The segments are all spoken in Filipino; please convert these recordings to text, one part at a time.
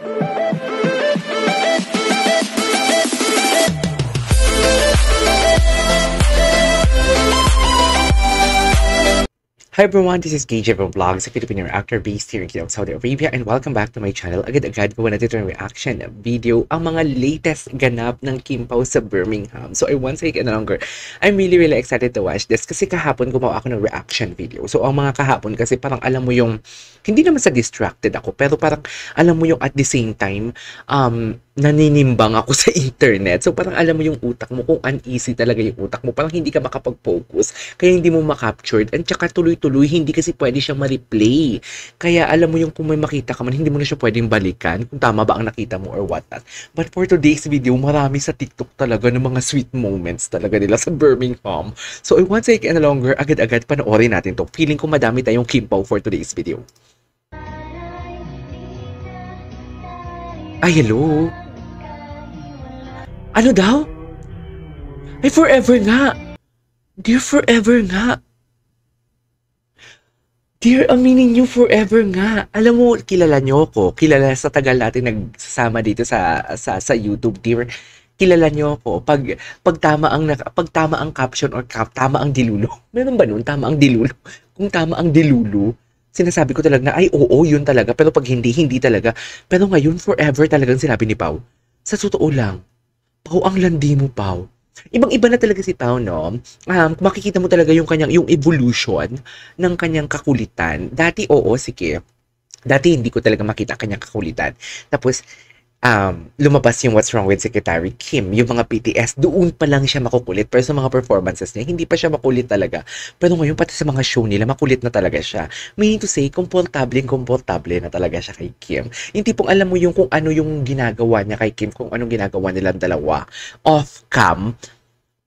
Hi everyone, this is KJ from Vlogs, a Filipino actor based here in Kingdom, Saudi Arabia, and welcome back to my channel. Agad-agad gawa natin itong reaction video, ang mga latest ganap ng Kim Pao sa Birmingham. So I won't take any longer. I'm really excited to watch this kasi kahapon gumawa ako ng reaction video. So ang mga kahapon kasi parang alam mo yung, hindi naman sa distracted ako, pero parang alam mo yung at the same time, naninimbang ako sa internet. So parang alam mo yung utak mo, kung uneasy talaga yung utak mo, parang hindi ka makapag-focus, kaya hindi mo makaptured, and tsaka tuloy-tuloy, hindi kasi pwede siyang ma-replay. Kaya alam mo yung kung may makita ka man, hindi mo na siya pwedeng balikan, kung tama ba ang nakita mo or what not. But for today's video, marami sa TikTok talaga ng mga sweet moments talaga nila sa Birmingham. So I won't take any longer, agad-agad panoorin natin to. Feeling ko madami tayong Kim Pao for today's video. Ay, hello? Ano daw? Ay, forever nga. Dear, forever nga. Dear, aminin niyo, forever nga. Alam mo, kilala niyo ako. Kilala sa tagal natin nagsasama dito sa YouTube, dear. Kilala niyo ako. Pag tama ang caption or tama ang dilulo. Meron ba nun? Tama ang dilulo. Kung tama ang dilulo, sinasabi ko talaga na, ay, oo, yun talaga. Pero pag hindi, hindi talaga. Pero ngayon, forever talagang sinabi ni Pao. Sa totoo lang, Pao, ang landi mo, Pao. Ibang-iba na talaga si Pao, no? Makikita mo talaga yung yung evolution ng kanyang kakulitan. Dati, oo, sige. Dati, hindi ko talaga makita kanyang kakulitan. Tapos, lumabas yung What's Wrong with Secretary Kim, yung mga PTS, doon pa lang siya makukulit. Pero sa mga performances niya, hindi pa siya makulit talaga. Pero ngayon, pati sa mga show nila, makulit na talaga siya. Meaning to say, komportable na talaga siya kay Kim. Yung tipong alam mo yung kung ano yung ginagawa niya kay Kim, kung anong ginagawa nilang dalawa off-cam,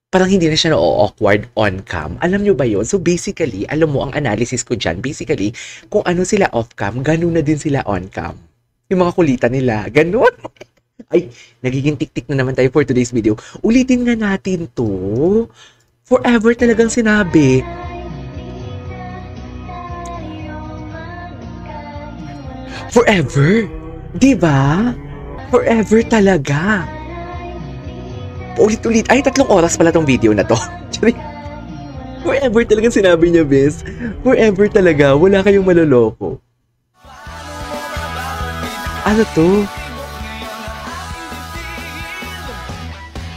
parang hindi na siya na-awkward on-cam. Alam nyo ba yun? So basically, alam mo, ang analysis ko dyan, basically, kung ano sila off-cam, ganun na din sila on-cam. Yung mga kulitan nila. Ganun. Ay, nagiging tik-tik na naman tayo for today's video. Ulitin nga natin to. Forever talagang sinabi. Forever. Diba? Forever talaga. Ulit-ulit. Ay, 3 oras pala tong video na to. Forever talagang sinabi niya, bes. Forever talaga. Wala kayong maloloko. Ano to?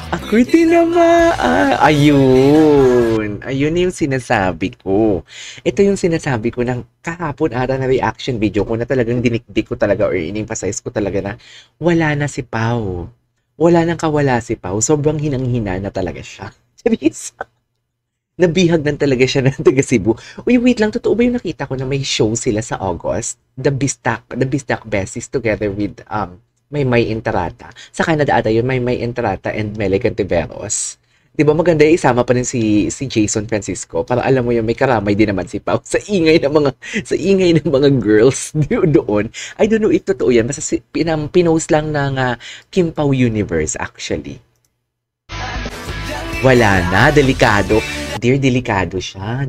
Akurti naman. Ayun. Ayun yung sinasabi ko. Ito yung sinasabi ko ng kahapon ata na reaction video ko na talagang dinikdik ko talaga or in-emphasize ko talaga na wala na si Pao. Wala nang kawala si Pao. Sobrang hinang-hina na talaga siya. Serious. Nabihag na talaga siya ng taga Cebu. Uy, wait lang. Totoo ba yung nakita ko na may show sila sa August? The Bistak Besties together with Maymay Entrata. Sa Canada ata yun, Maymay Entrata and Mele Cantiveros. Di ba maganda isama pa rin si Jason Francisco para alam mo yung may karamay din naman si Pao sa ingay ng mga girls doon. I don't know if totoo yan. Basta pinost lang ng Kim Pao Universe actually. Wala na, delikado. Dear, delikado siya,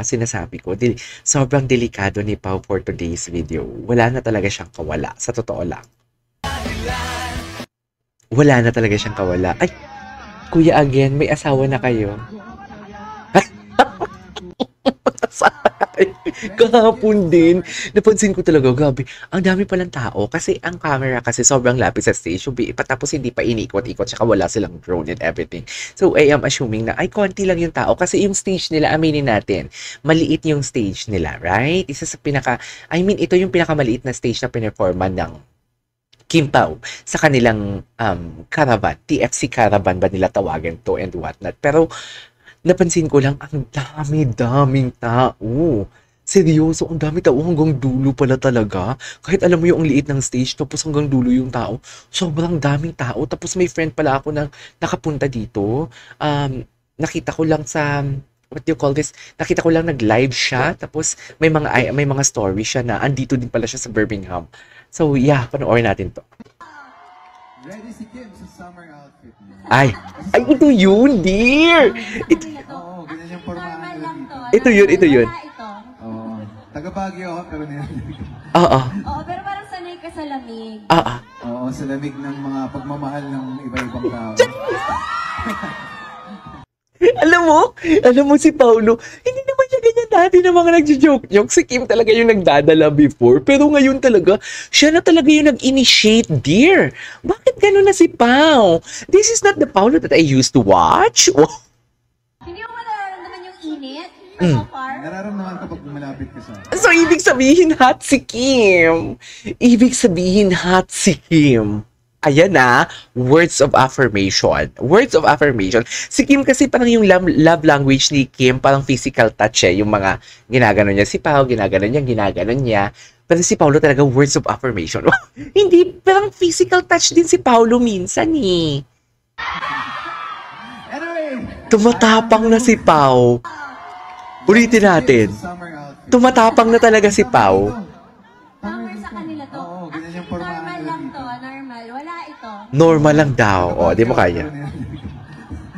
sinasabi ko. Sobrang delikado ni Pao for today's video. Wala na talaga siyang kawala, sa totoo lang. Wala na talaga siyang kawala. Ay, kuya again, may asawa na kayo. Kahapon din, napansin ko talaga, gabi, ang dami palang tao kasi ang camera kasi sobrang lapit sa stage, tapos hindi pa inikot-ikot, tsaka wala silang drone and everything. So I am assuming na ay konti lang yung tao kasi yung stage nila, aminin natin, maliit yung stage nila, right? Isa sa ito yung pinakamaliit na stage na pineforman ng Kim Pao sa kanilang caravan, TFC caravan ba nila tawagan to and whatnot. Pero napansin ko lang, ang daming tao. Seryoso, ang dami tao hanggang dulo pala talaga. Kahit alam mo yung liit ng stage, tapos hanggang dulo yung tao. Sobrang daming tao. Tapos may friend pala ako na nakapunta dito. Nakita ko lang sa, what do you call this? Nakita ko lang nag-live siya. Tapos may mga story siya na andito din pala siya sa Birmingham. So yeah, panoorin natin to. Ready si Kim sa summer outfit niya. Ay, ito yun, dear! Oo, ganyan yung pormahan nila dito. Ito yun. Oo, taga Baguio ako pero Oo. Oo, pero parang sanay ka ka sa lamig. Oo, sa lamig ng mga pagmamahal ng iba-ibang tao. Alam mo si Paulo, hindi naman siya ganyan dati na mga nagjo-joke-joke. Si Kim talaga yung nagdadala before. Pero ngayon talaga, siya na talaga yung nag-initiate, dear. Bakit gano'n na si Pao? This is not the Paulo that I used to watch. Oh. Hindi mo nararamdaman yung init from afar? Nararamdaman ko pag malapit ka sa akin. So, ibig sabihin hot si Kim. Ibig sabihin hot si Kim. Ayan na, words of affirmation. Words of affirmation. Si Kim kasi parang yung love language ni Kim, parang physical touch eh. Yung mga ginagano niya si Pao, ginagano niya. Pero si Paulo talaga words of affirmation. Hindi, parang physical touch din si Paulo minsan eh. Anyway, Tumatapang na si Pao. Ulitin natin. summer outfit. Tumatapang na talaga si Pao. Summer sa kanila to. Oo, ganyan yung forma. Normal lang to, normal. Wala ito. Normal lang daw. O, di mo kaya.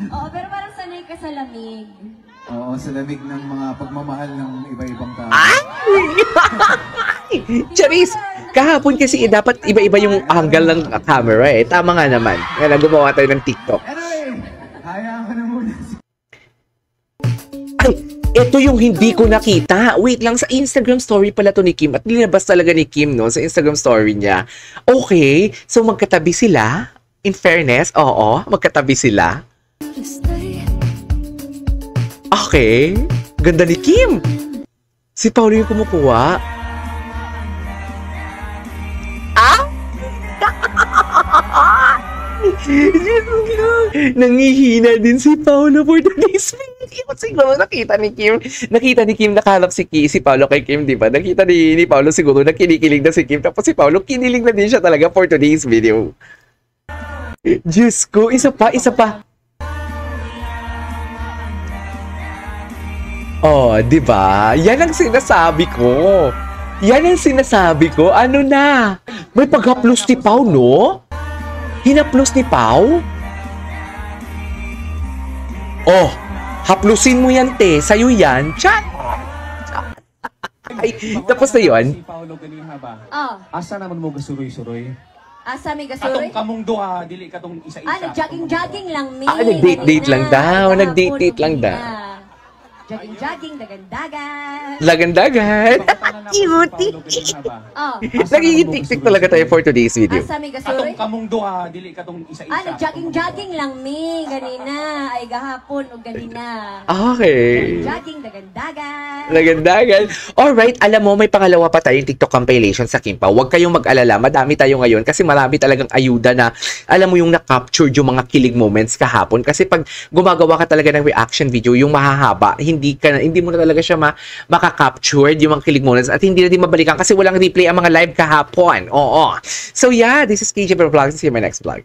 Oo, pero parang sanay ka sa lamig. Oo, sa lamig ng mga pagmamahal ng iba-ibang tao. Charis, kahapon kasi dapat iba-iba yung angle ng camera eh. Tama nga naman. Kaya gumawa tayo ng TikTok. Anyway, hayaan ko na muna. Ay, ito yung hindi ko nakita. Wait lang, sa Instagram story pala to ni Kim. At linabas talaga ni Kim, no? Sa Instagram story niya. Okay, so magkatabi sila. In fairness, oo, magkatabi sila. Okay, ganda ni Kim. Si Paulo yung kumukuha. Ah? Nangihina din si Paulo for today's video. Siguro nakita ni Kim, nakalap si Paulo kay Kim, di ba? Nakita ni Paulo siguro na kinikilig na si Kim. Tapos si Paulo, kinilig na din siya talaga for today's video. Diyos ko, isa pa. Oh, di ba? Yan ang sinasabi ko. Ano na? May paghaplos ni Pao, no? Hinaplos ni Pao? Oh, haplusin mo yan, te. Sa'yo yan. Chat! Ay, tapos na yun. Si Paulo ganiha ba? Oh, Asa naman mo gasuroy-suroy? asa may Atong gasuroy? kamong duha, dili katong isa-isa. Nag-jogging-jogging lang, mi. Nag-date-date lang daw. Nag-date-date lang daw. Jogging-jogging, dagan-dagan. Lagandagan. Cute. Oh, Nagiging-tik-tik talaga tayo for today's video. asa may gasuroy? Atong kamong duha, dili katong isa-isa. Nag-jogging-jogging lang, mi. Ganina. Ay, gahapon o ganina. Okay. Jogging, dagan-dagan. Lagandagan. Alright, alam mo, may pangalawa pa tayong TikTok compilation sa Kimpa. Huwag kayong mag-alala. Madami tayo ngayon kasi marami talagang ayuda na, alam mo yung na-capture yung mga kilig moments kahapon. Kasi pag gumagawa ka talaga ng reaction video, yung mahahaba, hindi mo na talaga siya maka-capture yung mga kilig moments at hindi na din mabalikan kasi walang replay ang mga live kahapon. Oo. So yeah, this is KJ Vlogs. See you in my next vlog.